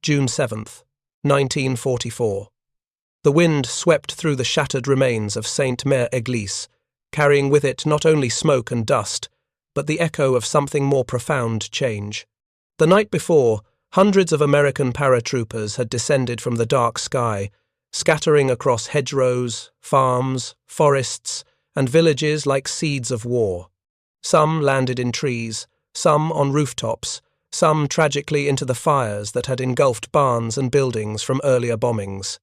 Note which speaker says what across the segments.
Speaker 1: June 7th, 1944. The wind swept through the shattered remains of Sainte-Mère-Église, carrying with it not only smoke and dust, but the echo of something more profound change. The night before, hundreds of American paratroopers had descended from the dark sky, scattering across hedgerows, farms, forests, and villages like seeds of war. Some landed in trees, some on rooftops, some tragically into the fires that had engulfed barns and buildings from earlier bombings.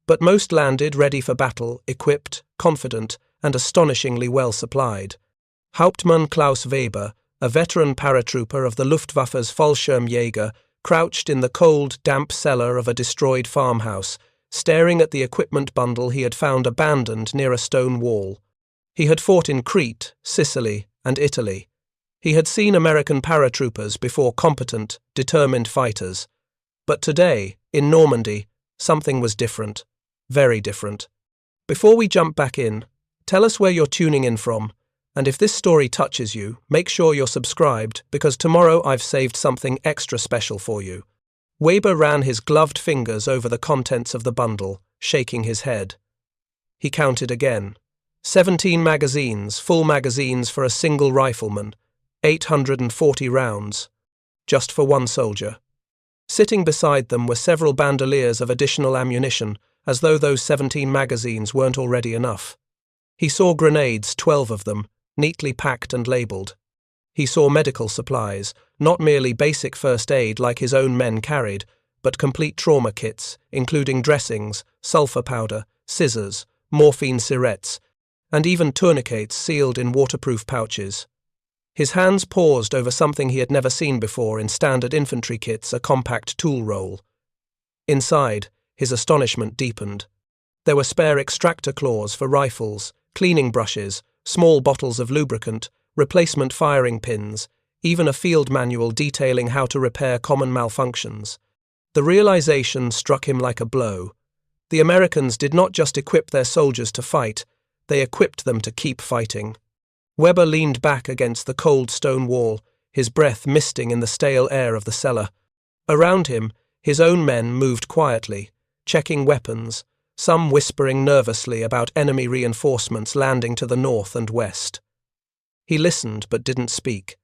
Speaker 1: But most landed ready for battle, equipped, confident, and astonishingly well supplied. Hauptmann Klaus Weber, a veteran paratrooper of the Luftwaffe's Fallschirmjäger, crouched in the cold, damp cellar of a destroyed farmhouse, staring at the equipment bundle he had found abandoned near a stone wall. He had fought in Crete, Sicily, and Italy. He had seen American paratroopers before competent, determined fighters. But today, in Normandy, something was different. Very different. Before we jump back in, tell us where you're tuning in from, and if this story touches you, make sure you're subscribed, because tomorrow I've saved something extra special for you. Weber ran his gloved fingers over the contents of the bundle, shaking his head. He counted again. 17 magazines, full magazines for a single rifleman, 840 rounds, just for one soldier. Sitting beside them were several bandoliers of additional ammunition, as though those 17 magazines weren't already enough. He saw grenades, 12 of them, neatly packed and labelled. He saw medical supplies, not merely basic first aid like his own men carried, but complete trauma kits, including dressings, sulfur powder, scissors, morphine syrettes, and even tourniquets sealed in waterproof pouches. His hands paused over something he had never seen before in standard infantry kits, a compact tool roll. Inside, his astonishment deepened. There were spare extractor claws for rifles, cleaning brushes, small bottles of lubricant, replacement firing pins, even a field manual detailing how to repair common malfunctions. The realization struck him like a blow. The Americans did not just equip their soldiers to fight, they equipped them to keep fighting. Weber leaned back against the cold stone wall, his breath misting in the stale air of the cellar. Around him, his own men moved quietly, checking weapons, some whispering nervously about enemy reinforcements landing to the north and west. He listened but didn't speak.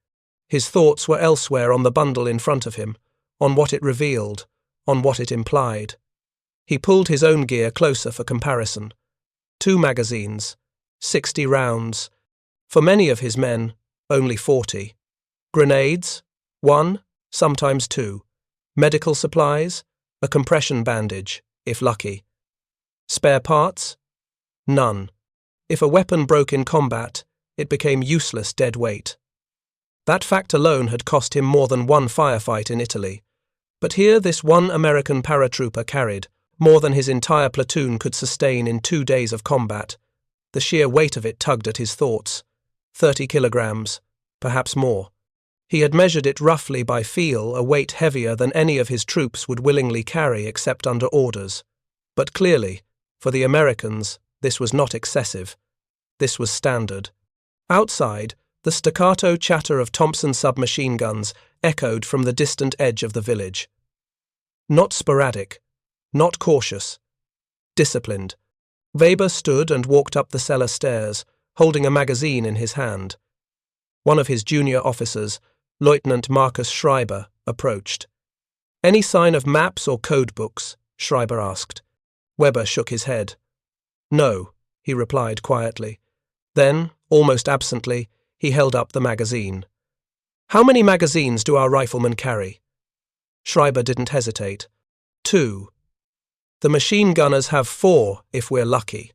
Speaker 1: His thoughts were elsewhere on the bundle in front of him, on what it revealed, on what it implied. He pulled his own gear closer for comparison. 2 magazines, 60 rounds. For many of his men, only 40. Grenades, 1, sometimes 2. Medical supplies, a compression bandage, if lucky. Spare parts? None. If a weapon broke in combat, it became useless dead weight. That fact alone had cost him more than one firefight in Italy. But here this one American paratrooper carried more than his entire platoon could sustain in 2 days of combat. The sheer weight of it tugged at his thoughts. 30 kilograms, perhaps more. He had measured it roughly by feel, a weight heavier than any of his troops would willingly carry except under orders. But clearly, for the Americans, this was not excessive. This was standard. Outside, the staccato chatter of Thompson submachine guns echoed from the distant edge of the village. Not sporadic, not cautious. Disciplined. Weber stood and walked up the cellar stairs, holding a magazine in his hand. One of his junior officers, Lieutenant Marcus Schreiber, approached. "Any sign of maps or code books?" Schreiber asked. Weber shook his head. "No," he replied quietly. Then, almost absently, he held up the magazine. "How many magazines do our riflemen carry?" Schreiber didn't hesitate. 2. "The machine gunners have 4, if we're lucky."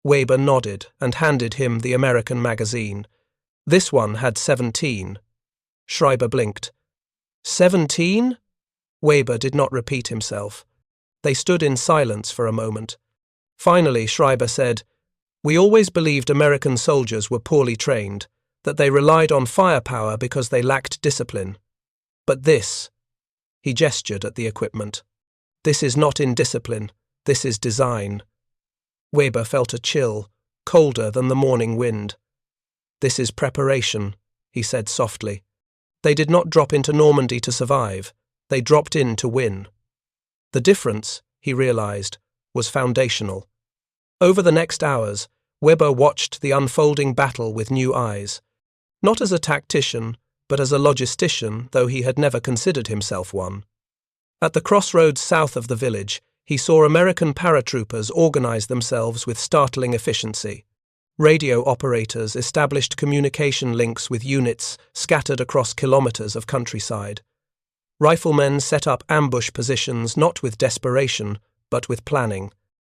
Speaker 1: Weber nodded and handed him the American magazine. This one had 17. Schreiber blinked. 17? Weber did not repeat himself. They stood in silence for a moment. Finally, Schreiber said, "We always believed American soldiers were poorly trained, that they relied on firepower because they lacked discipline. But this," he gestured at the equipment, "this is not indiscipline, this is design." Weber felt a chill, colder than the morning wind. "This is preparation," he said softly. "They did not drop into Normandy to survive. They dropped in to win." The difference, he realized, was foundational. Over the next hours, Weber watched the unfolding battle with new eyes. Not as a tactician, but as a logistician, though he had never considered himself one. At the crossroads south of the village, he saw American paratroopers organize themselves with startling efficiency. Radio operators established communication links with units scattered across kilometers of countryside. Riflemen set up ambush positions not with desperation, but with planning.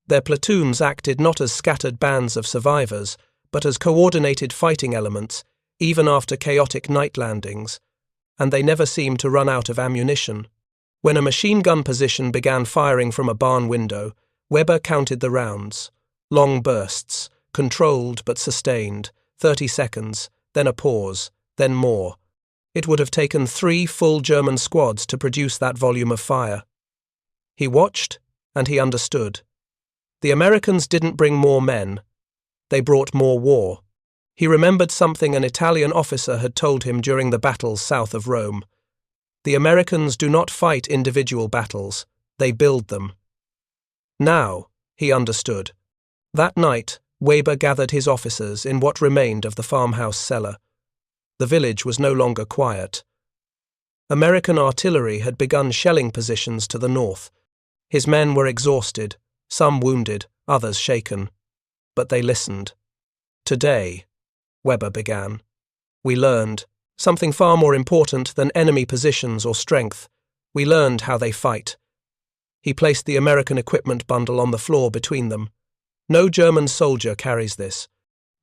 Speaker 1: Their platoons acted not as scattered bands of survivors, but as coordinated fighting elements, even after chaotic night landings, and they never seemed to run out of ammunition. When a machine gun position began firing from a barn window, Weber counted the rounds. Long bursts, controlled but sustained, 30 seconds, then a pause, then more. It would have taken 3 full German squads to produce that volume of fire. He watched, and he understood. The Americans didn't bring more men. They brought more war. He remembered something an Italian officer had told him during the battles south of Rome. The Americans do not fight individual battles, they build them. Now, he understood. That night, Weber gathered his officers in what remained of the farmhouse cellar. The village was no longer quiet. American artillery had begun shelling positions to the north. His men were exhausted, some wounded, others shaken. But they listened. Today, Weber began, we learned something far more important than enemy positions or strength. We learned how they fight. He placed the American equipment bundle on the floor between them. No German soldier carries this.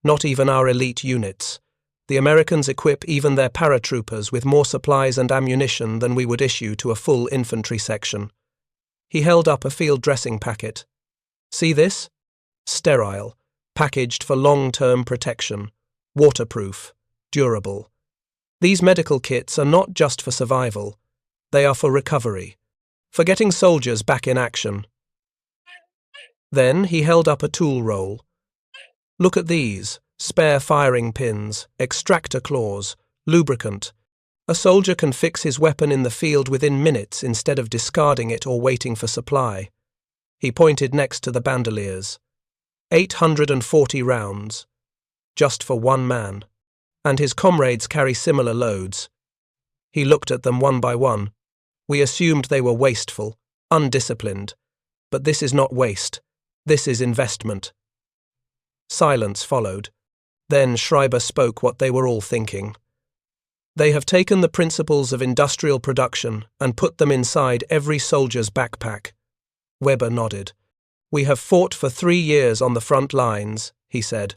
Speaker 1: Not even our elite units. The Americans equip even their paratroopers with more supplies and ammunition than we would issue to a full infantry section. He held up a field dressing packet. See this? Sterile, packaged for long-term protection, waterproof, durable. These medical kits are not just for survival. They are for recovery, for getting soldiers back in action. Then he held up a tool roll. Look at these. Spare firing pins, extractor claws, lubricant. A soldier can fix his weapon in the field within minutes instead of discarding it or waiting for supply. He pointed next to the bandoliers. 840 rounds. Just for one man. And his comrades carry similar loads. He looked at them one by one. We assumed they were wasteful, undisciplined. But this is not waste. This is investment. Silence followed. Then Schreiber spoke what they were all thinking. They have taken the principles of industrial production and put them inside every soldier's backpack. Weber nodded. We have fought for 3 years on the front lines, he said.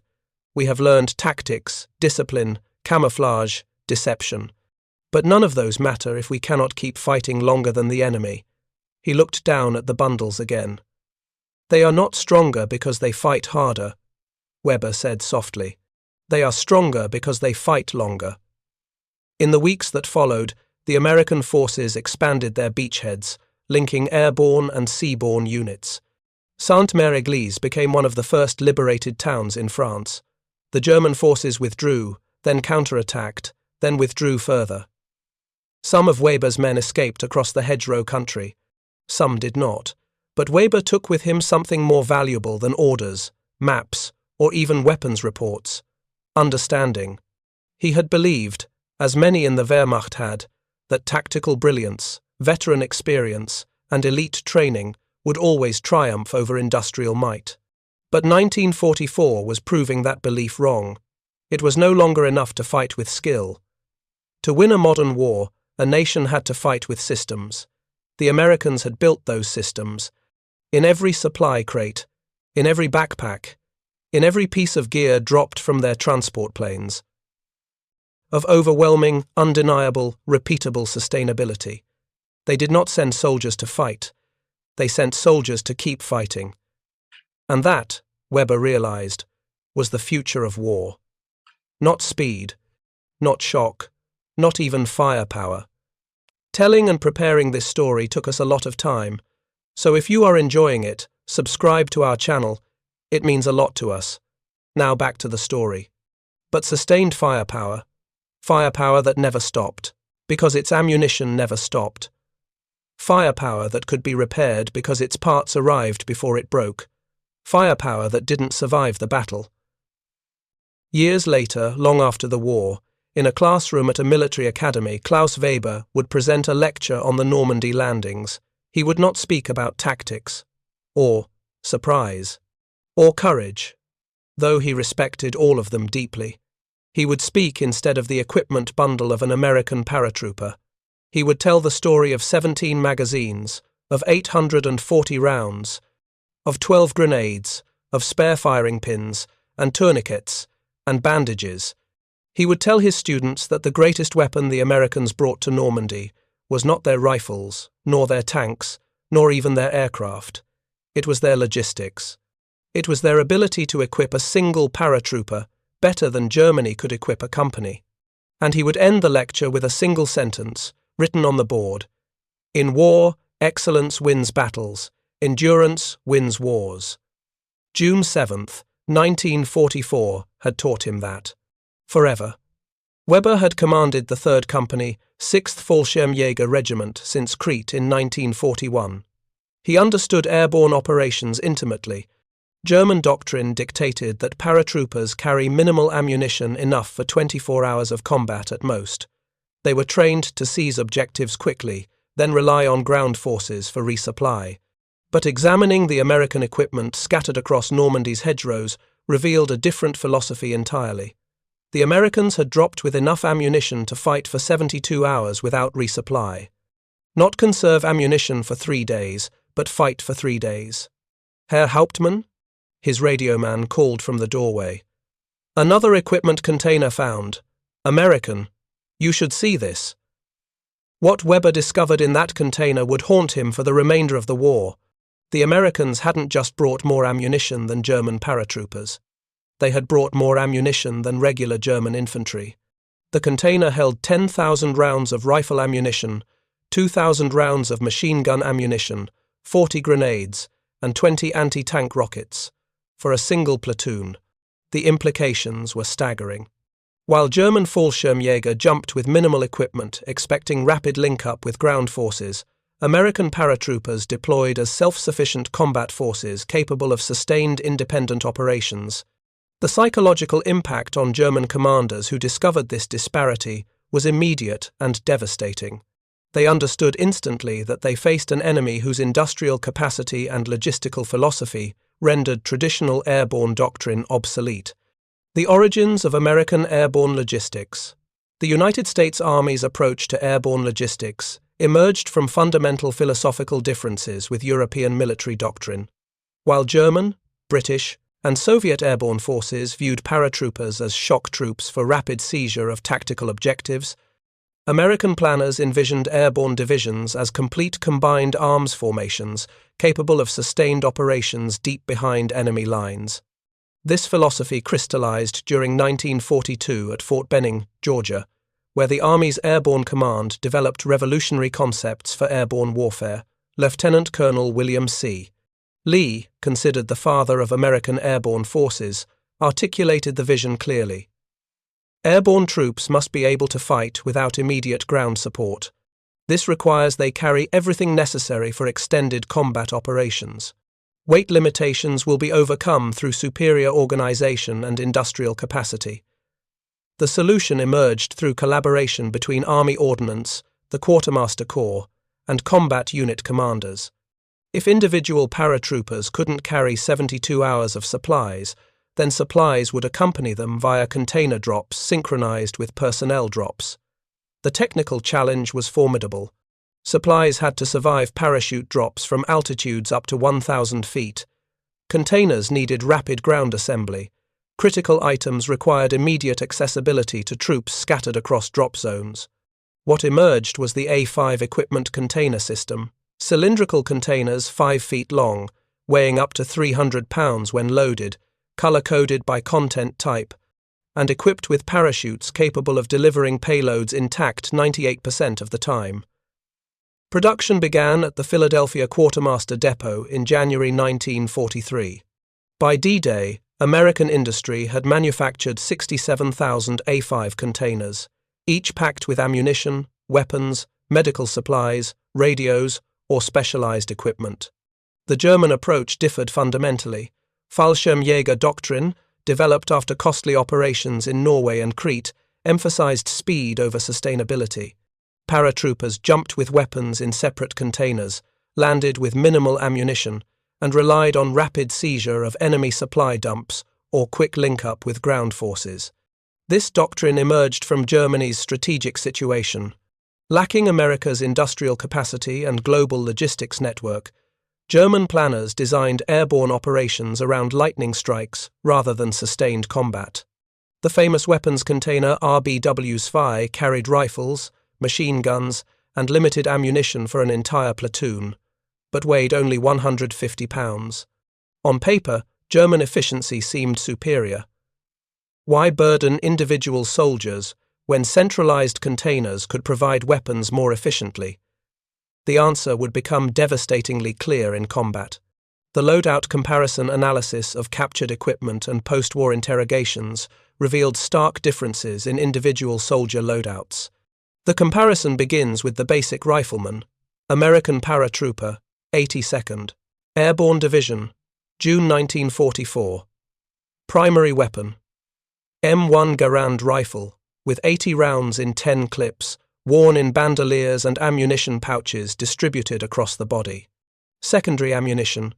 Speaker 1: We have learned tactics, discipline, camouflage, deception. But none of those matter if we cannot keep fighting longer than the enemy. He looked down at the bundles again. They are not stronger because they fight harder, Weber said softly. They are stronger because they fight longer. In the weeks that followed, the American forces expanded their beachheads, linking airborne and seaborne units. Sainte-Mère-Église became one of the first liberated towns in France. The German forces withdrew, then counterattacked, then withdrew further. Some of Weber's men escaped across the hedgerow country. Some did not, but Weber took with him something more valuable than orders, maps, or even weapons reports. Understanding. He had believed, as many in the Wehrmacht had, that tactical brilliance, veteran experience, and elite training would always triumph over industrial might. But 1944 was proving that belief wrong. It was no longer enough to fight with skill. To win a modern war, a nation had to fight with systems. The Americans had built those systems. In every supply crate, in every backpack, in every piece of gear dropped from their transport planes. Of overwhelming, undeniable, repeatable sustainability. They did not send soldiers to fight. They sent soldiers to keep fighting. And that, Weber realized, was the future of war. Not speed, not shock, not even firepower. Telling and preparing this story took us a lot of time, so if you are enjoying it, subscribe to our channel. It means a lot to us. Now back to the story. But sustained firepower that never stopped, because its ammunition never stopped. firepower that could be repaired because its parts arrived before it broke, firepower that didn't survive the battle. Years later, long after the war, in a classroom at a military academy, Klaus Weber would present a lecture on the Normandy landings. He would not speak about tactics, or surprise, or courage, though he respected all of them deeply. He would speak instead of the equipment bundle of an American paratrooper. He would tell the story of 17 magazines, of 840 rounds, of 12 grenades, of spare firing pins, and tourniquets, and bandages. He would tell his students that the greatest weapon the Americans brought to Normandy was not their rifles, nor their tanks, nor even their aircraft. It was their logistics. It was their ability to equip a single paratrooper better than Germany could equip a company. And he would end the lecture with a single sentence, written on the board: "In war, excellence wins battles. Endurance wins wars." June 7th, 1944 had taught him that. Forever. Weber had commanded the 3rd Company, 6th Fallschirmjäger Regiment since Crete in 1941. He understood airborne operations intimately. German doctrine dictated that paratroopers carry minimal ammunition enough for 24 hours of combat at most. They were trained to seize objectives quickly, then rely on ground forces for resupply. But examining the American equipment scattered across Normandy's hedgerows revealed a different philosophy entirely. The Americans had dropped with enough ammunition to fight for 72 hours without resupply. Not conserve ammunition for 3 days, but fight for 3 days. "Herr Hauptmann?" His radio man called from the doorway. "Another equipment container found. American. You should see this." What Weber discovered in that container would haunt him for the remainder of the war. The Americans hadn't just brought more ammunition than German paratroopers. They had brought more ammunition than regular German infantry. The container held 10,000 rounds of rifle ammunition, 2,000 rounds of machine gun ammunition, 40 grenades, and 20 anti-tank rockets, for a single platoon. The implications were staggering. While German Fallschirmjäger jumped with minimal equipment, expecting rapid link-up with ground forces, American paratroopers deployed as self-sufficient combat forces capable of sustained independent operations. The psychological impact on German commanders who discovered this disparity was immediate and devastating. They understood instantly that they faced an enemy whose industrial capacity and logistical philosophy rendered traditional airborne doctrine obsolete. The origins of American airborne logistics. The United States Army's approach to airborne logistics emerged from fundamental philosophical differences with European military doctrine. While German, British, and Soviet airborne forces viewed paratroopers as shock troops for rapid seizure of tactical objectives, American planners envisioned airborne divisions as complete combined arms formations capable of sustained operations deep behind enemy lines. This philosophy crystallized during 1942 at Fort Benning, Georgia, where the Army's Airborne Command developed revolutionary concepts for airborne warfare. Lieutenant Colonel William C. Lee, considered the father of American airborne forces, articulated the vision clearly. Airborne troops must be able to fight without immediate ground support. This requires they carry everything necessary for extended combat operations. Weight limitations will be overcome through superior organization and industrial capacity. The solution emerged through collaboration between Army Ordnance, the Quartermaster Corps, and combat unit commanders. If individual paratroopers couldn't carry 72 hours of supplies, then supplies would accompany them via container drops synchronized with personnel drops. The technical challenge was formidable. Supplies had to survive parachute drops from altitudes up to 1,000 feet. Containers needed rapid ground assembly. Critical items required immediate accessibility to troops scattered across drop zones. What emerged was the A5 equipment container system. Cylindrical containers 5 feet long, weighing up to 300 pounds when loaded, color-coded by content type, and equipped with parachutes capable of delivering payloads intact 98% of the time. Production began at the Philadelphia Quartermaster Depot in January 1943. By D-Day, American industry had manufactured 67,000 A5 containers, each packed with ammunition, weapons, medical supplies, radios, or specialized equipment. The German approach differed fundamentally. Fallschirmjäger doctrine, developed after costly operations in Norway and Crete, emphasized speed over sustainability. Paratroopers jumped with weapons in separate containers, landed with minimal ammunition, and relied on rapid seizure of enemy supply dumps or quick link-up with ground forces. This doctrine emerged from Germany's strategic situation. Lacking America's industrial capacity and global logistics network, German planners designed airborne operations around lightning strikes rather than sustained combat. The famous weapons container RBW-2 carried rifles, machine guns, and limited ammunition for an entire platoon, but weighed only 150 pounds. On paper, German efficiency seemed superior. Why burden individual soldiers when centralized containers could provide weapons more efficiently? The answer would become devastatingly clear in combat. The loadout comparison analysis of captured equipment and post-war interrogations revealed stark differences in individual soldier loadouts. The comparison begins with the basic rifleman, American paratrooper, 82nd, Airborne Division, June 1944. Primary weapon: M1 Garand rifle, with 80 rounds in 10 clips, worn in bandoliers and ammunition pouches distributed across the body. Secondary ammunition: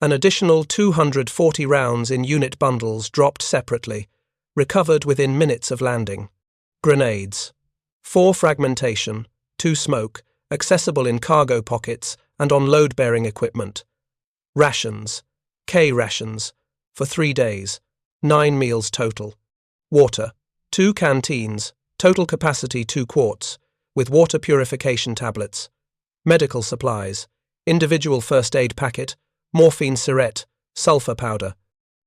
Speaker 1: an additional 240 rounds in unit bundles dropped separately, recovered within minutes of landing. Grenades: 4 fragmentation, 2 smoke, accessible in cargo pockets and on load-bearing equipment. Rations: K rations, for 3 days, 9 meals total. Water: 2 canteens, total capacity 2 quarts, with water purification tablets. Medical supplies: individual first aid packet, morphine syringe, sulfur powder.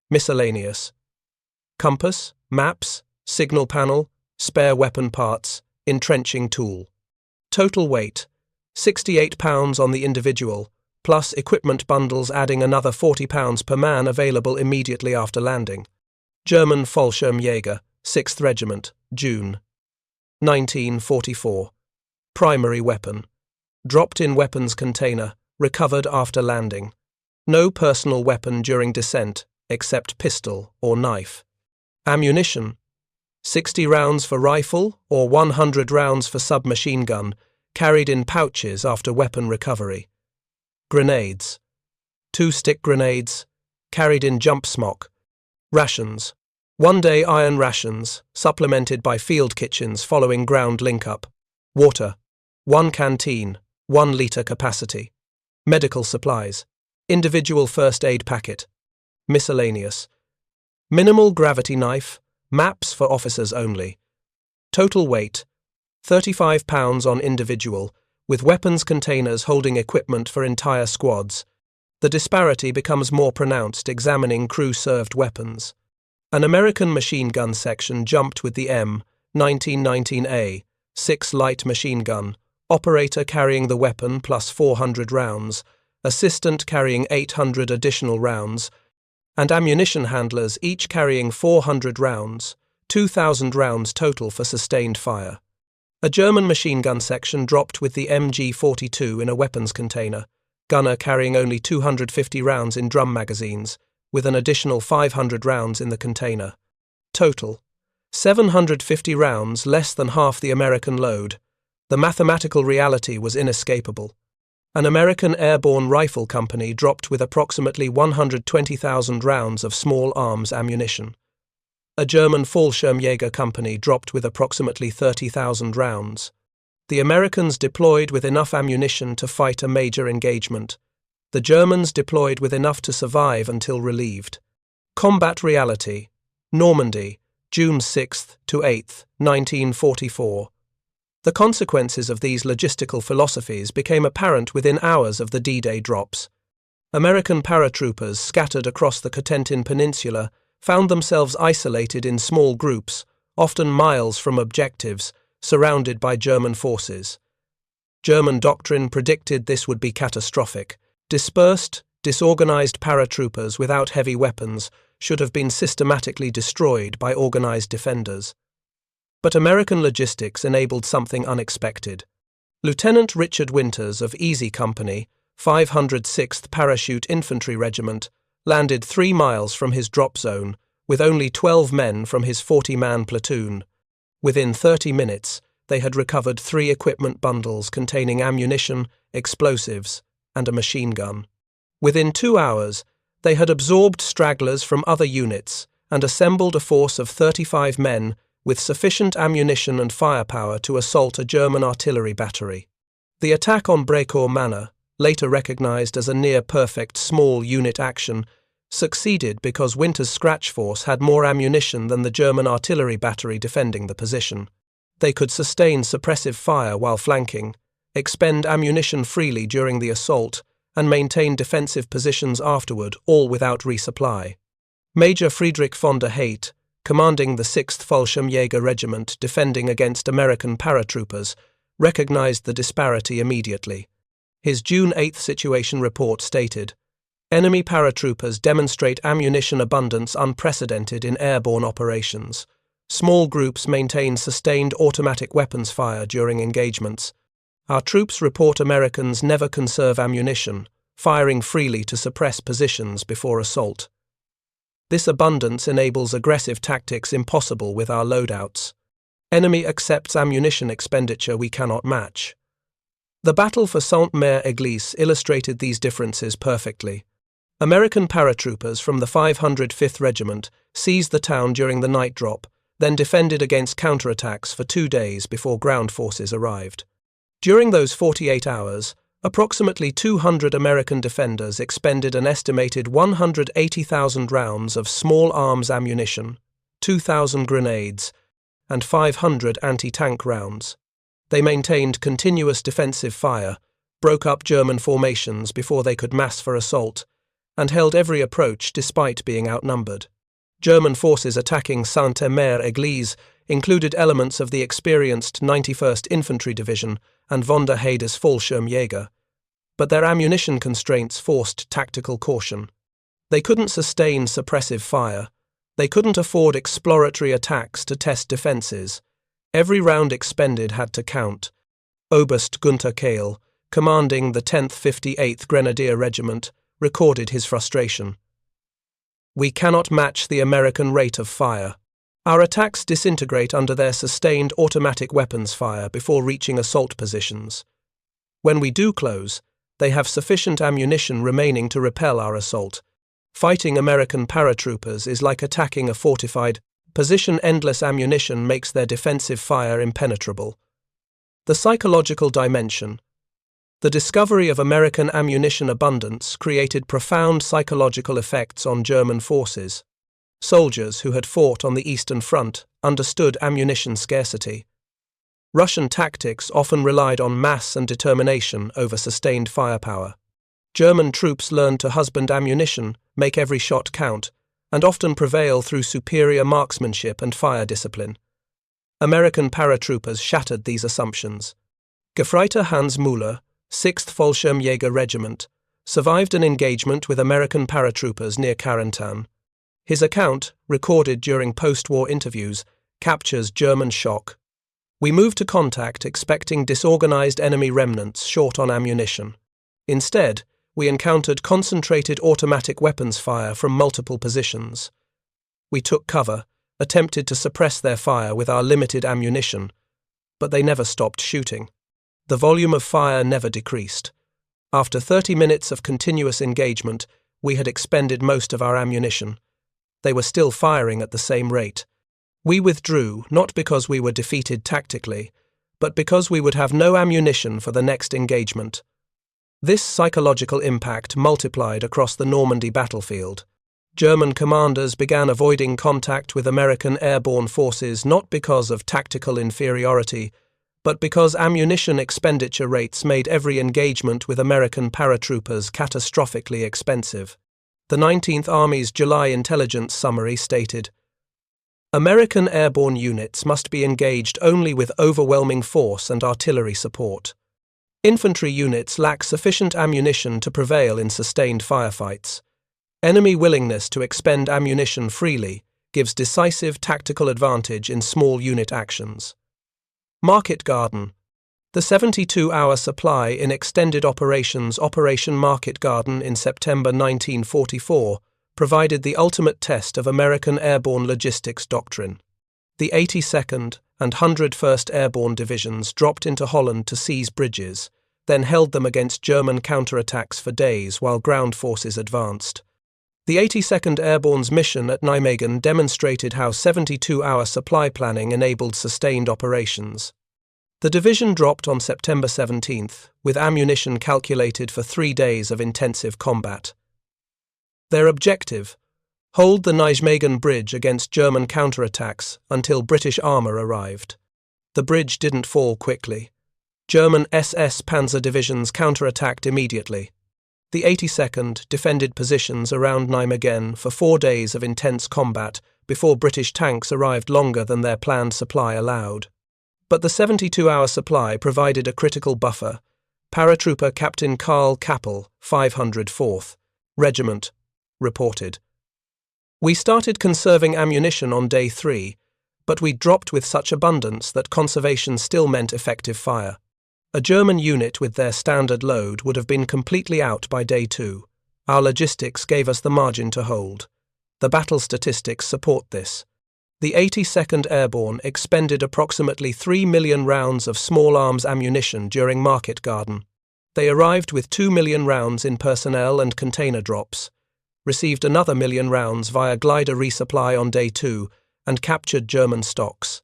Speaker 1: Miscellaneous: compass, maps, signal panel, spare weapon parts, entrenching tool. Total weight: 68 pounds on the individual, plus equipment bundles adding another 40 pounds per man available immediately after landing. German Fallschirmjäger, 6th Regiment, June 1944. Primary weapon: dropped-in weapons container, recovered after landing. No personal weapon during descent, except pistol or knife. Ammunition: 60 rounds for rifle or 100 rounds for submachine gun, carried in pouches after weapon recovery. Grenades: 2 stick grenades, carried in jump smock. Rations: 1-day iron rations, supplemented by field kitchens following ground link-up. Water: 1 canteen, 1 litre capacity. Medical supplies: individual first aid packet. Miscellaneous: minimal gravity knife, maps for officers only. Total weight: 35 pounds on individual, with weapons containers holding equipment for entire squads. The disparity becomes more pronounced examining crew-served weapons. An American machine gun section jumped with the M1919A, 6 light machine gun, operator carrying the weapon plus 400 rounds, assistant carrying 800 additional rounds, and ammunition handlers each carrying 400 rounds, 2,000 rounds total for sustained fire. A German machine gun section dropped with the MG42 in a weapons container, gunner carrying only 250 rounds in drum magazines, with an additional 500 rounds in the container. Total: 750 rounds, less than half the American load. The mathematical reality was inescapable. An American airborne rifle company dropped with approximately 120,000 rounds of small arms ammunition. A German Fallschirmjäger company dropped with approximately 30,000 rounds. The Americans deployed with enough ammunition to fight a major engagement. The Germans deployed with enough to survive until relieved. Combat reality: Normandy, June 6th to 8th, 1944. The consequences of these logistical philosophies became apparent within hours of the D-Day drops. American paratroopers scattered across the Cotentin Peninsula found themselves isolated in small groups, often miles from objectives, surrounded by German forces. German doctrine predicted this would be catastrophic. Dispersed, disorganized paratroopers without heavy weapons should have been systematically destroyed by organized defenders. But American logistics enabled something unexpected. Lieutenant Richard Winters of Easy Company, 506th Parachute Infantry Regiment, landed 3 miles from his drop zone with only 12 men from his 40-man platoon. Within 30 minutes, they had recovered 3 equipment bundles containing ammunition, explosives, and a machine gun. Within 2 hours, they had absorbed stragglers from other units and assembled a force of 35 men with sufficient ammunition and firepower to assault a German artillery battery. The attack on Brécourt Manor, later recognized as a near-perfect small unit action, succeeded because Winter's scratch force had more ammunition than the German artillery battery defending the position. They could sustain suppressive fire while flanking, expend ammunition freely during the assault, and maintain defensive positions afterward, all without resupply. Major Friedrich von der Heydt, commanding the 6th Fallschirmjäger Regiment defending against American paratroopers, recognized the disparity immediately. His June 8 situation report stated, "Enemy paratroopers demonstrate ammunition abundance unprecedented in airborne operations. Small groups maintain sustained automatic weapons fire during engagements. Our troops report Americans never conserve ammunition, firing freely to suppress positions before assault. This abundance enables aggressive tactics impossible with our loadouts. Enemy accepts ammunition expenditure we cannot match." The battle for Sainte-Mère-Église illustrated these differences perfectly. American paratroopers from the 505th Regiment seized the town during the night drop, then defended against counterattacks for 2 days before ground forces arrived. During those 48 hours, approximately 200 American defenders expended an estimated 180,000 rounds of small arms ammunition, 2,000 grenades, and 500 anti-tank rounds. They maintained continuous defensive fire, broke up German formations before they could mass for assault, and held every approach despite being outnumbered. German forces attacking Sainte-Mère-Église included elements of the experienced 91st Infantry Division and von der Heydt's Fallschirmjäger, but their ammunition constraints forced tactical caution. They couldn't sustain suppressive fire. They couldn't afford exploratory attacks to test defences. Every round expended had to count. Oberst Gunther Kehl, commanding the 10th 58th Grenadier Regiment, recorded his frustration. "We cannot match the American rate of fire. Our attacks disintegrate under their sustained automatic weapons fire before reaching assault positions. When we do close, they have sufficient ammunition remaining to repel our assault. Fighting American paratroopers is like attacking a fortified position. Endless ammunition makes their defensive fire impenetrable." The psychological dimension. The discovery of American ammunition abundance created profound psychological effects on German forces. Soldiers who had fought on the Eastern Front understood ammunition scarcity. Russian tactics often relied on mass and determination over sustained firepower. German troops learned to husband ammunition, make every shot count, and often prevail through superior marksmanship and fire discipline. American paratroopers shattered these assumptions. Gefreiter Hans Müller, 6th Fallschirmjäger Regiment, survived an engagement with American paratroopers near Carentan. His account, recorded during post-war interviews, captures German shock. "We moved to contact expecting disorganized enemy remnants short on ammunition. Instead, we encountered concentrated automatic weapons fire from multiple positions. We took cover, attempted to suppress their fire with our limited ammunition, but they never stopped shooting. The volume of fire never decreased. After 30 minutes of continuous engagement, we had expended most of our ammunition. They were still firing at the same rate. We withdrew not because we were defeated tactically, but because we would have no ammunition for the next engagement." This psychological impact multiplied across the Normandy battlefield. German commanders began avoiding contact with American airborne forces not because of tactical inferiority, but because ammunition expenditure rates made every engagement with American paratroopers catastrophically expensive. The 19th Army's July intelligence summary stated, "American airborne units must be engaged only with overwhelming force and artillery support. Infantry units lack sufficient ammunition to prevail in sustained firefights. Enemy willingness to expend ammunition freely gives decisive tactical advantage in small unit actions." Market Garden. The 72-hour supply in extended operations Operation Market Garden in September 1944 provided the ultimate test of American airborne logistics doctrine. The 82nd and 101st Airborne Divisions dropped into Holland to seize bridges, then held them against German counterattacks for days while ground forces advanced. The 82nd Airborne's mission at Nijmegen demonstrated how 72-hour supply planning enabled sustained operations. The division dropped on September 17th, with ammunition calculated for 3 days of intensive combat. Their objective: hold the Nijmegen Bridge against German counterattacks until British armour arrived. The bridge didn't fall quickly. German SS Panzer divisions counterattacked immediately. The 82nd defended positions around Nijmegen for 4 days of intense combat before British tanks arrived longer than their planned supply allowed. But the 72-hour supply provided a critical buffer. Paratrooper Captain Karl Kappel, 504th Regiment, reported, "We started conserving ammunition on day 3, but we dropped with such abundance that conservation still meant effective fire. A German unit with their standard load would have been completely out by day 2. Our logistics gave us the margin to hold. The battle statistics support this. The 82nd Airborne expended approximately 3 million rounds of small arms ammunition during Market Garden. They arrived with 2 million rounds in personnel and container drops, received another 1 million rounds via glider resupply on day 2, and captured German stocks.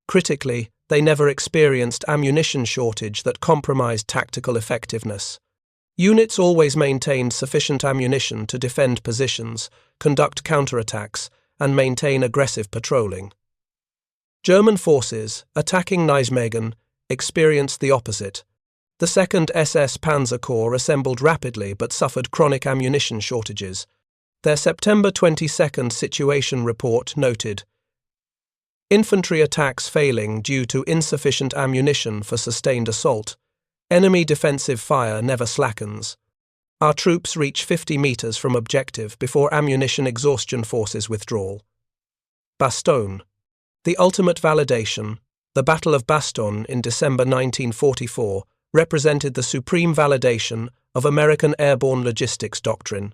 Speaker 1: Critically, they never experienced ammunition shortage that compromised tactical effectiveness. Units always maintained sufficient ammunition to defend positions, conduct counterattacks, and maintain aggressive patrolling. German forces, attacking Nijmegen, experienced the opposite. The 2nd SS Panzer Corps assembled rapidly but suffered chronic ammunition shortages. Their September 22nd situation report noted, "Infantry attacks failing due to insufficient ammunition for sustained assault. Enemy defensive fire never slackens. Our troops reach 50 meters from objective before ammunition exhaustion forces withdrawal." Bastogne. The ultimate validation, the Battle of Bastogne in December 1944, represented the supreme validation of American airborne logistics doctrine.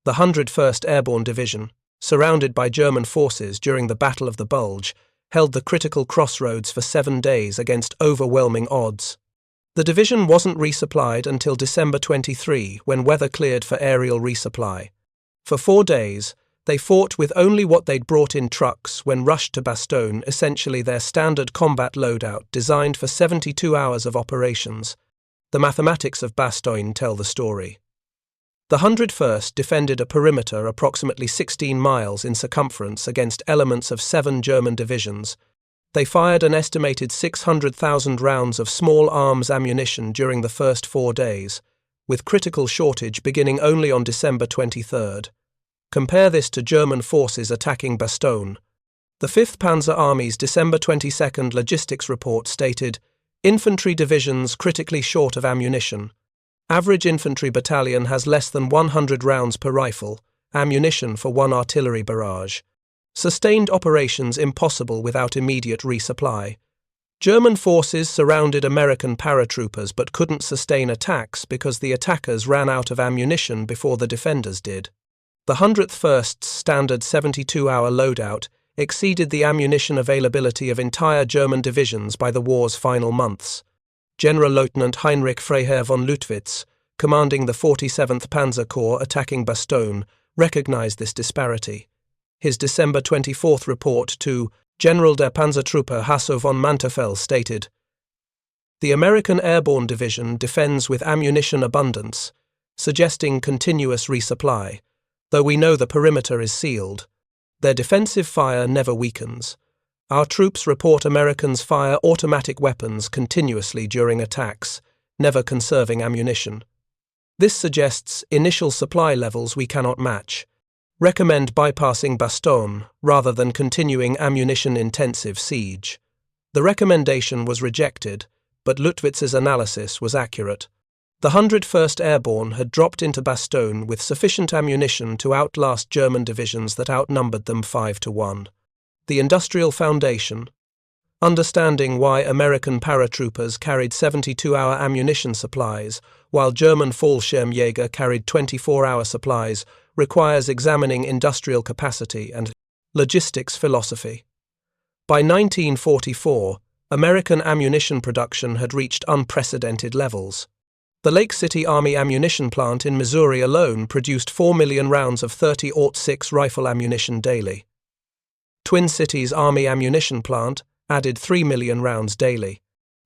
Speaker 1: The 101st Airborne Division, surrounded by German forces during the Battle of the Bulge, held the critical crossroads for 7 days against overwhelming odds. The division wasn't resupplied until December 23, when weather cleared for aerial resupply. For 4 days, they fought with only what they'd brought in trucks when rushed to Bastogne, essentially their standard combat loadout designed for 72 hours of operations. The mathematics of Bastogne tell the story. The 101st defended a perimeter approximately 16 miles in circumference against elements of 7 German divisions. They fired an estimated 600,000 rounds of small arms ammunition during the first 4 days, with critical shortage beginning only on December 23rd. Compare this to German forces attacking Bastogne. The 5th Panzer Army's December 22nd logistics report stated, "Infantry divisions critically short of ammunition. Average infantry battalion has less than 100 rounds per rifle, ammunition for 1 artillery barrage. Sustained operations impossible without immediate resupply. German forces surrounded American paratroopers but couldn't sustain attacks because the attackers ran out of ammunition before the defenders did. The 101st's standard 72-hour loadout exceeded the ammunition availability of entire German divisions by the war's final months." General-Lieutenant Heinrich Freiherr von Luttwitz, commanding the 47th Panzer Corps attacking Bastogne, recognized this disparity. His December 24th report to General der Panzertruppe Hasso von Manteuffel stated, "The American Airborne Division defends with ammunition abundance, suggesting continuous resupply, though we know the perimeter is sealed. Their defensive fire never weakens. Our troops report Americans fire automatic weapons continuously during attacks, never conserving ammunition. This suggests initial supply levels we cannot match. Recommend bypassing Bastogne rather than continuing ammunition-intensive siege." The recommendation was rejected, but Luttwitz's analysis was accurate. The 101st Airborne had dropped into Bastogne with sufficient ammunition to outlast German divisions that outnumbered them 5-1. The industrial foundation. Understanding why American paratroopers carried 72-hour ammunition supplies while German Fallschirmjäger carried 24-hour supplies requires examining industrial capacity and logistics philosophy. By 1944, American ammunition production had reached unprecedented levels. The Lake City Army ammunition plant in Missouri alone produced 4 million rounds of .30-06 rifle ammunition daily. Twin Cities Army ammunition plant added 3 million rounds daily.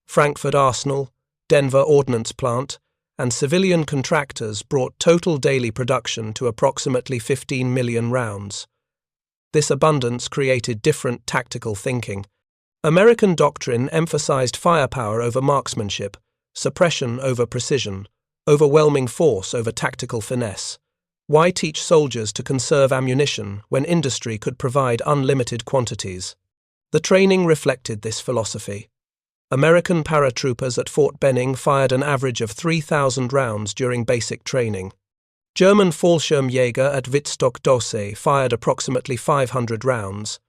Speaker 1: Frankfurt Arsenal, Denver Ordnance Plant, and civilian contractors brought total daily production to approximately 15 million rounds. This abundance created different tactical thinking. American doctrine emphasized firepower over marksmanship, suppression over precision, overwhelming force over tactical finesse. Why teach soldiers to conserve ammunition when industry could provide unlimited quantities? The training reflected this philosophy. American paratroopers at Fort Benning fired an average of 3,000 rounds during basic training. German Fallschirmjäger at Wittstock-Dosay fired approximately 500 rounds.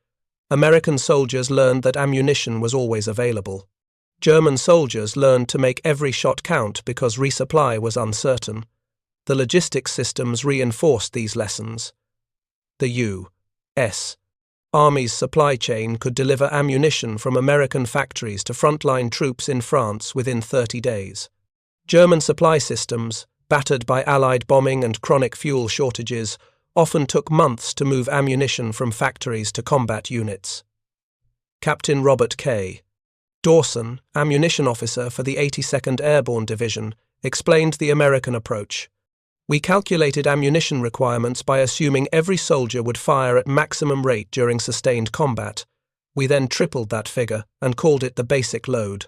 Speaker 1: American soldiers learned that ammunition was always available. German soldiers learned to make every shot count because resupply was uncertain. The logistics systems reinforced these lessons. The U.S. Army's supply chain could deliver ammunition from American factories to frontline troops in France within 30 days. German supply systems, battered by Allied bombing and chronic fuel shortages, often took months to move ammunition from factories to combat units. Captain Robert K. Dawson, ammunition officer for the 82nd Airborne Division, explained the American approach. We calculated ammunition requirements by assuming every soldier would fire at maximum rate during sustained combat. We then tripled that figure and called it the basic load.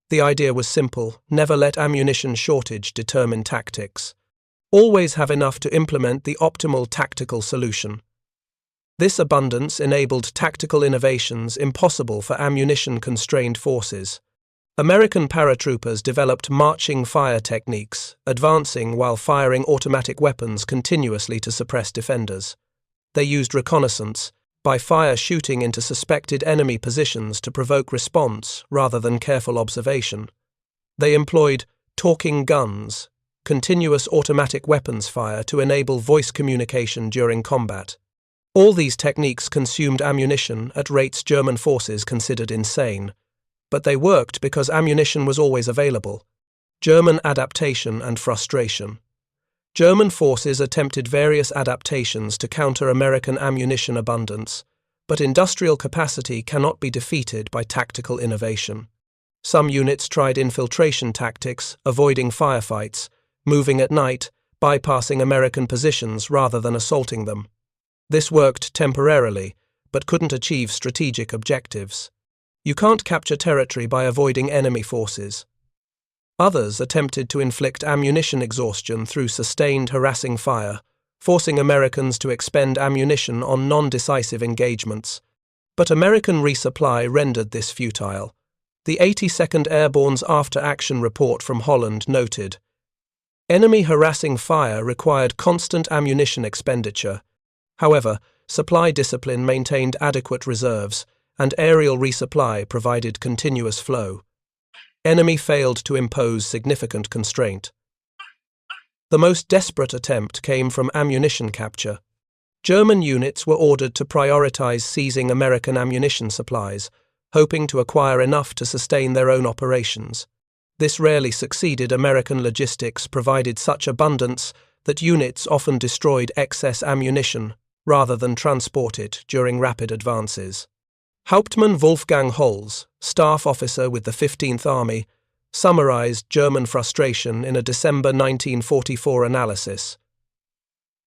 Speaker 1: The idea was simple: never let ammunition shortage determine tactics. Always have enough to implement the optimal tactical solution. This abundance enabled tactical innovations impossible for ammunition-constrained forces. American paratroopers developed marching fire techniques, advancing while firing automatic weapons continuously to suppress defenders. They used reconnaissance, by fire shooting into suspected enemy positions to provoke response rather than careful observation. They employed talking guns, continuous automatic weapons fire to enable voice communication during combat. All these techniques consumed ammunition at rates German forces considered insane. But they worked because ammunition was always available. German adaptation and frustration. German forces attempted various adaptations to counter American ammunition abundance, but industrial capacity cannot be defeated by tactical innovation. Some units tried infiltration tactics, avoiding firefights, moving at night, bypassing American positions rather than assaulting them. This worked temporarily, but couldn't achieve strategic objectives. You can't capture territory by avoiding enemy forces. Others attempted to inflict ammunition exhaustion through sustained harassing fire, forcing Americans to expend ammunition on non-decisive engagements. But American resupply rendered this futile. The 82nd Airborne's after-action report from Holland noted, "Enemy harassing fire required constant ammunition expenditure. However, supply discipline maintained adequate reserves, and aerial resupply provided continuous flow. Enemy failed to impose significant constraint." The most desperate attempt came from ammunition capture. German units were ordered to prioritize seizing American ammunition supplies, hoping to acquire enough to sustain their own operations. This rarely succeeded. American logistics provided such abundance that units often destroyed excess ammunition rather than transport it during rapid advances. Hauptmann Wolfgang Holz, staff officer with the 15th Army, summarized German frustration in a December 1944 analysis.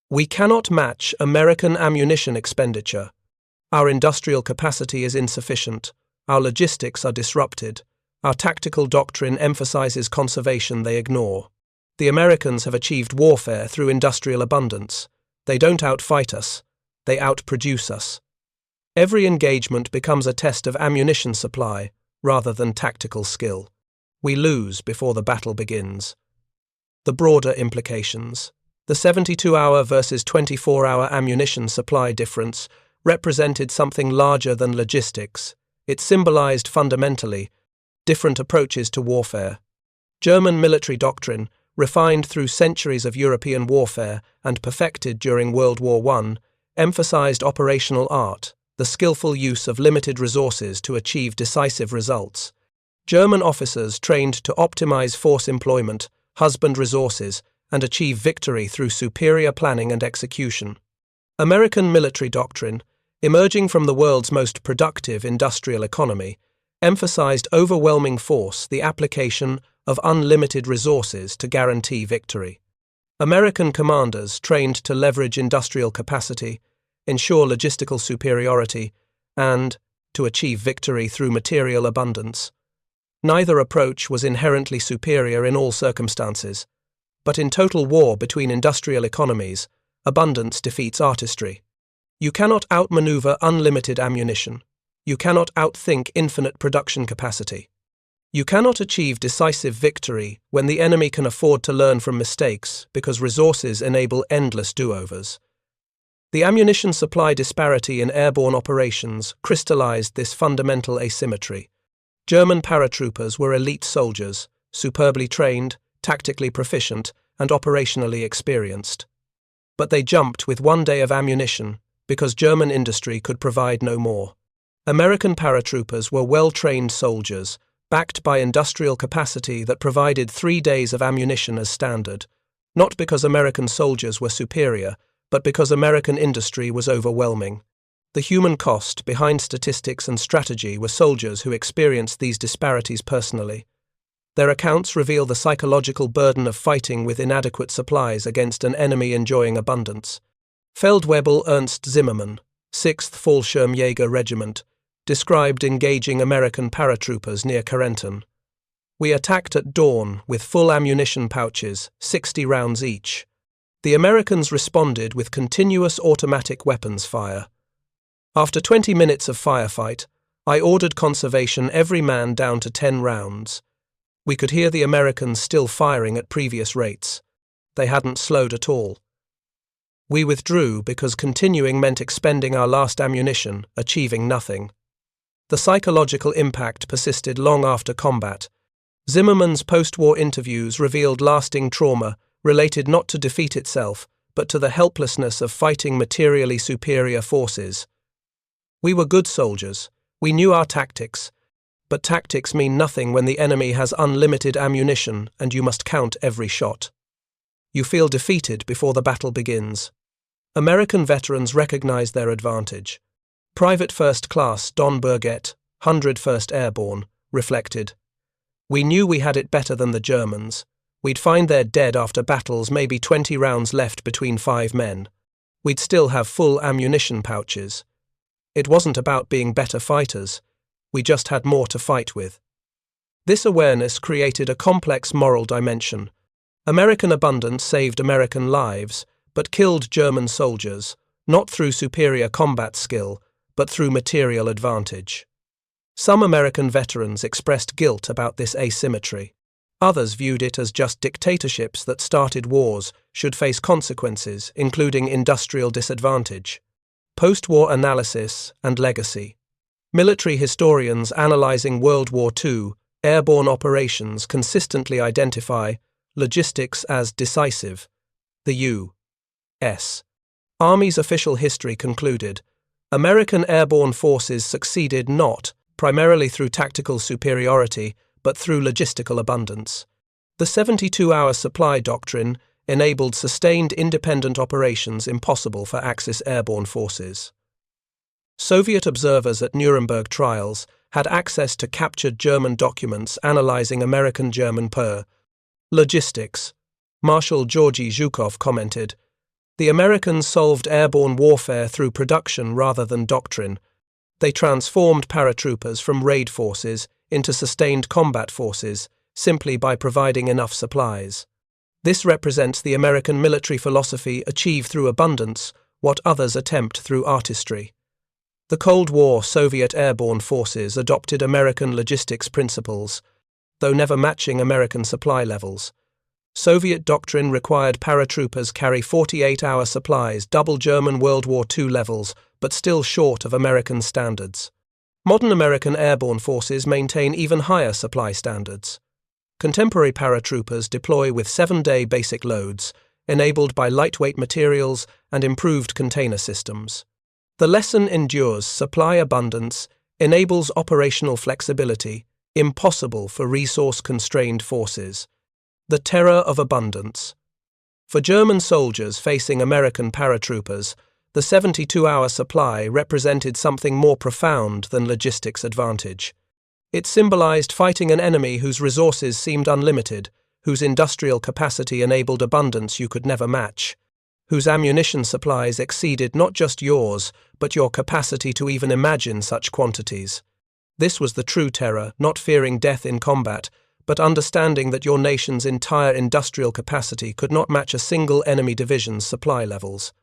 Speaker 1: "We cannot match American ammunition expenditure. Our industrial capacity is insufficient. Our logistics are disrupted. Our tactical doctrine emphasizes conservation they ignore. The Americans have achieved warfare through industrial abundance. They don't outfight us. They outproduce us. Every engagement becomes a test of ammunition supply rather than tactical skill. We lose before the battle begins." The broader implications. The 72-hour versus 24-hour ammunition supply difference represented something larger than logistics. It symbolized fundamentally different approaches to warfare. German military doctrine, refined through centuries of European warfare and perfected during World War I, emphasized operational art, the skillful use of limited resources to achieve decisive results. German officers trained to optimize force employment, husband resources, and achieve victory through superior planning and execution. American military doctrine, emerging from the world's most productive industrial economy, emphasized overwhelming force, the application of unlimited resources to guarantee victory. American commanders trained to leverage industrial capacity, ensure logistical superiority, and to achieve victory through material abundance. Neither approach was inherently superior in all circumstances, but in total war between industrial economies, abundance defeats artistry. You cannot outmaneuver unlimited ammunition. You cannot outthink infinite production capacity. You cannot achieve decisive victory when the enemy can afford to learn from mistakes because resources enable endless do-overs. The ammunition supply disparity in airborne operations crystallized this fundamental asymmetry. German paratroopers were elite soldiers, superbly trained, tactically proficient, and operationally experienced. But they jumped with 1 day of ammunition because German industry could provide no more. American paratroopers were well-trained soldiers, backed by industrial capacity that provided 3 days of ammunition as standard, not because American soldiers were superior, but because American industry was overwhelming. The human cost behind statistics and strategy were soldiers who experienced these disparities personally. Their accounts reveal the psychological burden of fighting with inadequate supplies against an enemy enjoying abundance. Feldwebel Ernst Zimmermann, 6th Fallschirmjäger Regiment, described engaging American paratroopers near Carentan. We attacked at dawn with full ammunition pouches, 60 rounds each. The Americans responded with continuous automatic weapons fire. After 20 minutes of firefight, I ordered conservation every man down to 10 rounds. We could hear the Americans still firing at previous rates. They hadn't slowed at all. We withdrew because continuing meant expending our last ammunition, achieving nothing. The psychological impact persisted long after combat. Zimmermann's post-war interviews revealed lasting trauma related not to defeat itself, but to the helplessness of fighting materially superior forces. We were good soldiers. We knew our tactics. But tactics mean nothing when the enemy has unlimited ammunition and you must count every shot. You feel defeated before the battle begins. American veterans recognize their advantage. Private First Class Don Burgett, 101st Airborne, reflected, "We knew we had it better than the Germans. We'd find their dead after battles, maybe 20 rounds left between 5 men. We'd still have full ammunition pouches. It wasn't about being better fighters. We just had more to fight with." This awareness created a complex moral dimension. American abundance saved American lives, but killed German soldiers, not through superior combat skill, but through material advantage. Some American veterans expressed guilt about this asymmetry. Others viewed it as just dictatorships that started wars should face consequences, including industrial disadvantage. Post-war analysis and legacy. Military historians analyzing World War II airborne operations consistently identify logistics as decisive. The U.S. Army's official history concluded, American airborne forces succeeded not primarily through tactical superiority, but through logistical abundance. The 72-hour supply doctrine enabled sustained independent operations impossible for Axis airborne forces. Soviet observers at Nuremberg trials had access to captured German documents analyzing American-German logistics. Marshal Georgy Zhukov commented, "The Americans solved airborne warfare through production rather than doctrine. They transformed paratroopers from raid forces into sustained combat forces simply by providing enough supplies. This represents the American military philosophy achieved through abundance, what others attempt through artistry." The Cold War Soviet airborne forces adopted American logistics principles, though never matching American supply levels. Soviet doctrine required paratroopers carry 48-hour supplies, double German World War II levels, but still short of American standards. Modern American airborne forces maintain even higher supply standards. Contemporary paratroopers deploy with 7-day basic loads, enabled by lightweight materials and improved container systems. The lesson endures: supply abundance enables operational flexibility, impossible for resource-constrained forces. The terror of abundance. For German soldiers facing American paratroopers, the 72-hour supply represented something more profound than logistics advantage. It symbolized fighting an enemy whose resources seemed unlimited, whose industrial capacity enabled abundance you could never match, whose ammunition supplies exceeded not just yours, but your capacity to even imagine such quantities. This was the true terror, not fearing death in combat, but understanding that your nation's entire industrial capacity could not match a single enemy division's supply levels.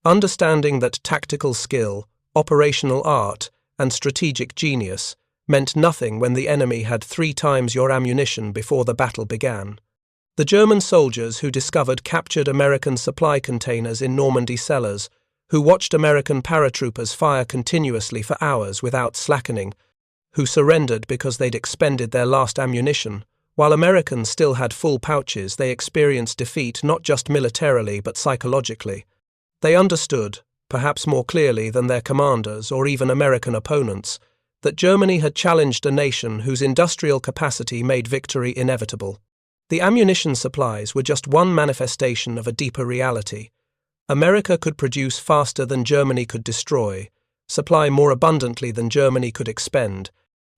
Speaker 1: Understanding that tactical skill, operational art, and strategic genius meant nothing when the enemy had 3 times your ammunition before the battle began. The German soldiers who discovered captured American supply containers in Normandy cellars, who watched American paratroopers fire continuously for hours without slackening, who surrendered because they'd expended their last ammunition, while Americans still had full pouches, they experienced defeat not just militarily but psychologically. They understood, perhaps more clearly than their commanders or even American opponents, that Germany had challenged a nation whose industrial capacity made victory inevitable. The ammunition supplies were just one manifestation of a deeper reality. America could produce faster than Germany could destroy, supply more abundantly than Germany could expend,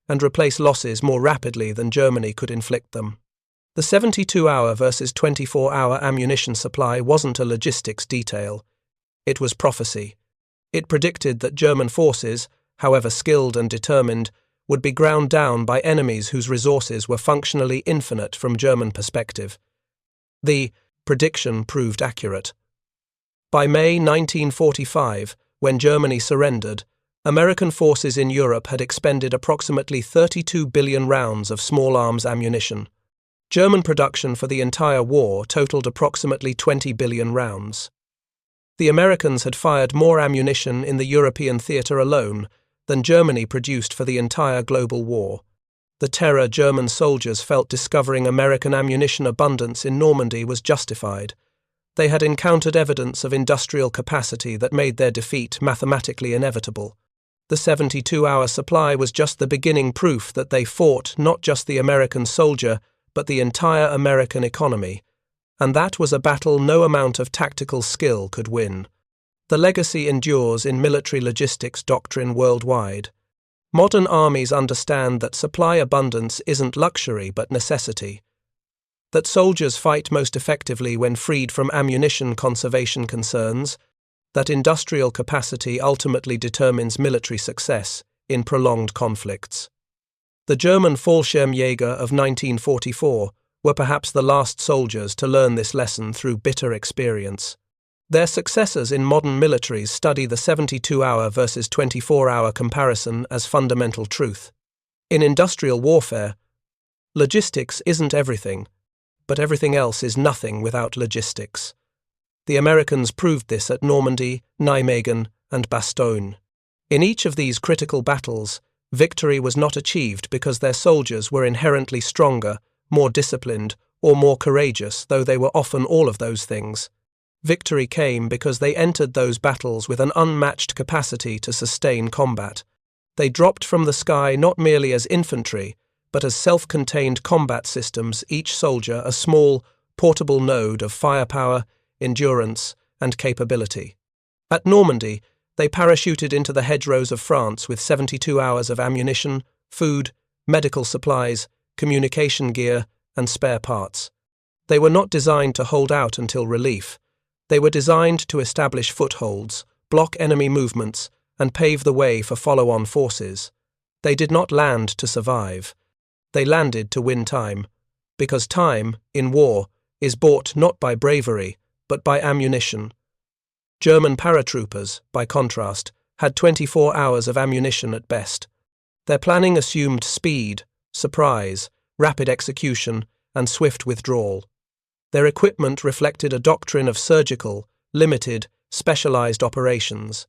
Speaker 1: and replace losses more rapidly than Germany could inflict them. The 72-hour versus 24-hour ammunition supply wasn't a logistics detail. It was prophecy. It predicted that German forces, however skilled and determined, would be ground down by enemies whose resources were functionally infinite from German perspective. The prediction proved accurate. By May 1945, when Germany surrendered, American forces in Europe had expended approximately 32 billion rounds of small arms ammunition. German production for the entire war totaled approximately 20 billion rounds. The Americans had fired more ammunition in the European theatre alone than Germany produced for the entire global war. The terror German soldiers felt discovering American ammunition abundance in Normandy was justified. They had encountered evidence of industrial capacity that made their defeat mathematically inevitable. The 72-hour supply was just the beginning proof that they fought not just the American soldier, but the entire American economy. And that was a battle no amount of tactical skill could win. The legacy endures in military logistics doctrine worldwide. Modern armies understand that supply abundance isn't luxury but necessity. That soldiers fight most effectively when freed from ammunition conservation concerns. That industrial capacity ultimately determines military success in prolonged conflicts. The German Fallschirmjäger of 1944 were perhaps the last soldiers to learn this lesson through bitter experience. Their successors in modern militaries study the 72-hour versus 24-hour comparison as fundamental truth. In industrial warfare, logistics isn't everything, but everything else is nothing without logistics. The Americans proved this at Normandy, Nijmegen, and Bastogne. In each of these critical battles, victory was not achieved because their soldiers were inherently stronger, more disciplined, or more courageous, though they were often all of those things. Victory came because they entered those battles with an unmatched capacity to sustain combat. They dropped from the sky not merely as infantry, but as self-contained combat systems, each soldier a small, portable node of firepower, endurance, and capability. At Normandy, they parachuted into the hedgerows of France with 72 hours of ammunition, food, medical supplies, communication gear, and spare parts. They were not designed to hold out until relief. They were designed to establish footholds, block enemy movements, and pave the way for follow-on forces. They did not land to survive. They landed to win time, because time, in war, is bought not by bravery, but by ammunition. German paratroopers, by contrast, had 24 hours of ammunition at best. Their planning assumed speed, surprise, rapid execution, and swift withdrawal. Their equipment reflected a doctrine of surgical, limited, specialized operations.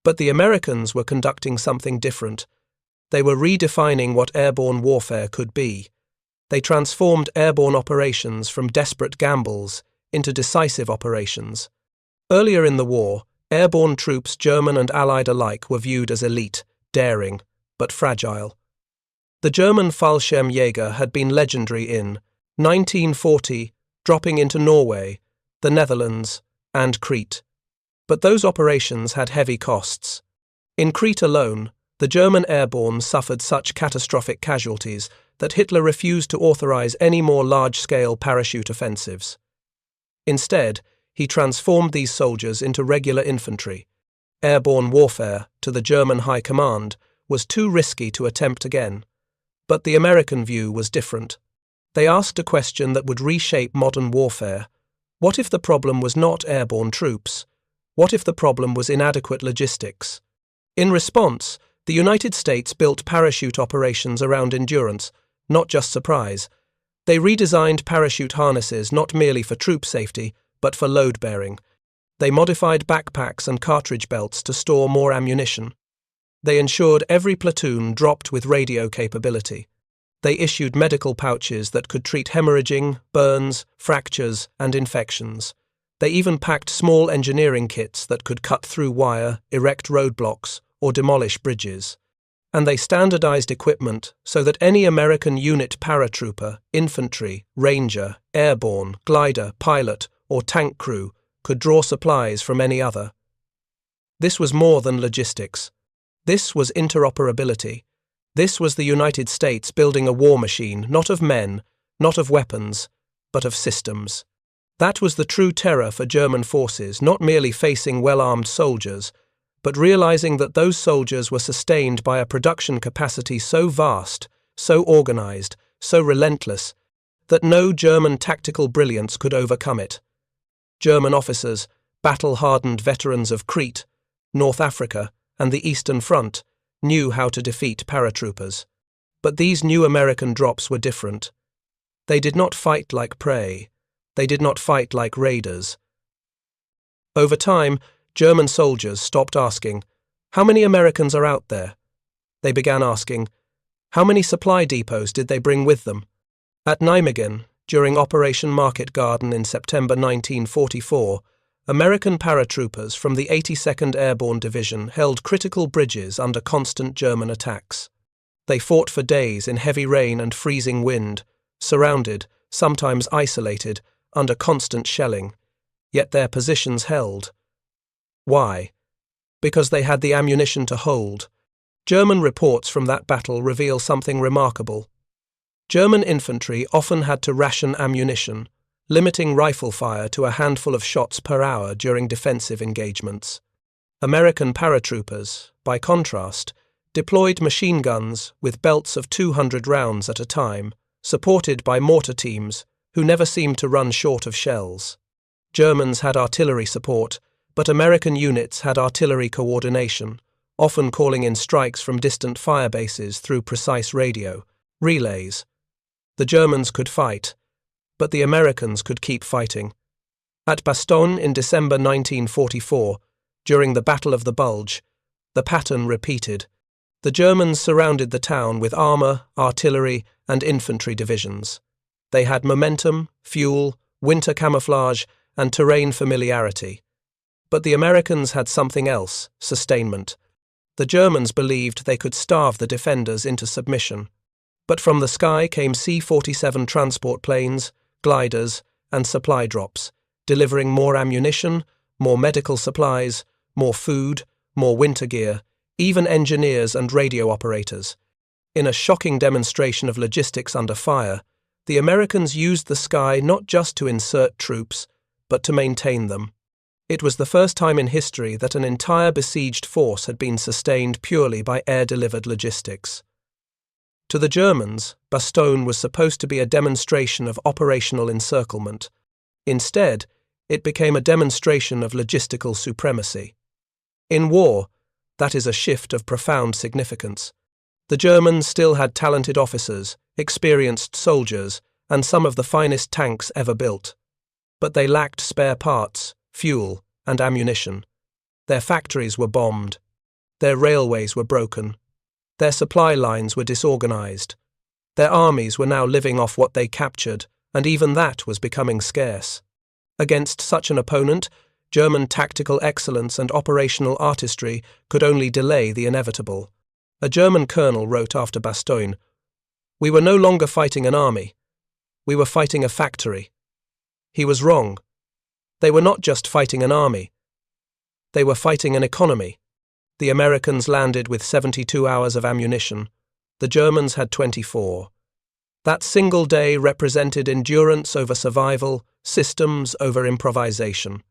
Speaker 1: But the Americans were conducting something different. They were redefining what airborne warfare could be. They transformed airborne operations from desperate gambles into decisive operations. Earlier in the war, airborne troops, German and Allied alike, were viewed as elite, daring, but fragile. The German Fallschirmjäger had been legendary in 1940, dropping into Norway, the Netherlands, and Crete. But those operations had heavy costs. In Crete alone, the German airborne suffered such catastrophic casualties that Hitler refused to authorize any more large-scale parachute offensives. Instead, he transformed these soldiers into regular infantry. Airborne warfare, to the German High Command, was too risky to attempt again. But the American view was different. They asked a question that would reshape modern warfare. What if the problem was not airborne troops? What if the problem was inadequate logistics? In response, the United States built parachute operations around endurance, not just surprise. They redesigned parachute harnesses not merely for troop safety, but for load-bearing. They modified backpacks and cartridge belts to store more ammunition. They ensured every platoon dropped with radio capability. They issued medical pouches that could treat hemorrhaging, burns, fractures, and infections. They even packed small engineering kits that could cut through wire, erect roadblocks, or demolish bridges. And they standardized equipment so that any American unit paratrooper, infantry, ranger, airborne, glider, pilot, or tank crew could draw supplies from any other. This was more than logistics. This was interoperability. This was the United States building a war machine, not of men, not of weapons, but of systems. That was the true terror for German forces, not merely facing well-armed soldiers, but realizing that those soldiers were sustained by a production capacity so vast, so organized, so relentless, that no German tactical brilliance could overcome it. German officers, battle-hardened veterans of Crete, North Africa, and the Eastern Front, knew how to defeat paratroopers. But these new American drops were different. They did not fight like prey. They did not fight like raiders. Over time, German soldiers stopped asking, "How many Americans are out there?" They began asking, "How many supply depots did they bring with them?" At Nijmegen, during Operation Market Garden in September 1944, American paratroopers from the 82nd Airborne Division held critical bridges under constant German attacks. They fought for days in heavy rain and freezing wind, surrounded, sometimes isolated, under constant shelling, yet their positions held. Why? Because they had the ammunition to hold. German reports from that battle reveal something remarkable. German infantry often had to ration ammunition, limiting rifle fire to a handful of shots per hour during defensive engagements. American paratroopers, by contrast, deployed machine guns with belts of 200 rounds at a time, supported by mortar teams who never seemed to run short of shells. Germans had artillery support, but American units had artillery coordination, often calling in strikes from distant fire bases through precise radio, relays. The Germans could fight, but the Americans could keep fighting. At Bastogne in December 1944, during the Battle of the Bulge, the pattern repeated. The Germans surrounded the town with armor, artillery, and infantry divisions. They had momentum, fuel, winter camouflage, and terrain familiarity. But the Americans had something else, sustainment. The Germans believed they could starve the defenders into submission. But from the sky came C-47 transport planes, gliders, and supply drops, delivering more ammunition, more medical supplies, more food, more winter gear, even engineers and radio operators. In a shocking demonstration of logistics under fire, the Americans used the sky not just to insert troops, but to maintain them. It was the first time in history that an entire besieged force had been sustained purely by air-delivered logistics. To the Germans, Bastogne was supposed to be a demonstration of operational encirclement. Instead, it became a demonstration of logistical supremacy. In war, that is a shift of profound significance. The Germans still had talented officers, experienced soldiers, and some of the finest tanks ever built. But they lacked spare parts, fuel, and ammunition. Their factories were bombed. Their railways were broken. Their supply lines were disorganized. Their armies were now living off what they captured, and even that was becoming scarce. Against such an opponent, German tactical excellence and operational artistry could only delay the inevitable. A German colonel wrote after Bastogne, "We were no longer fighting an army. We were fighting a factory." He was wrong. They were not just fighting an army. They were fighting an economy. The Americans landed with 72 hours of ammunition. The Germans had 24. That single day represented endurance over survival, systems over improvisation.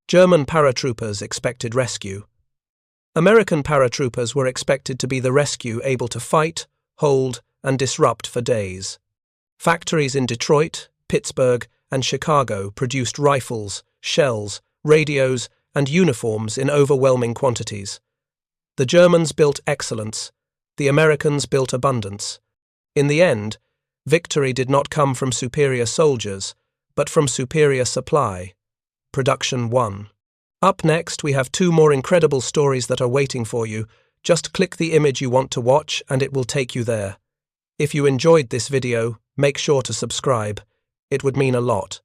Speaker 1: German paratroopers expected rescue. American paratroopers were expected to be the rescue able to fight, hold, and disrupt for days. Factories in Detroit, Pittsburgh, and Chicago produced rifles, shells, radios, and uniforms in overwhelming quantities. The Germans built excellence. The Americans built abundance. In the end, victory did not come from superior soldiers, but from superior supply. Production won. Up next, we have 2 more incredible stories that are waiting for you. Just click the image you want to watch and it will take you there. If you enjoyed this video, make sure to subscribe. It would mean a lot.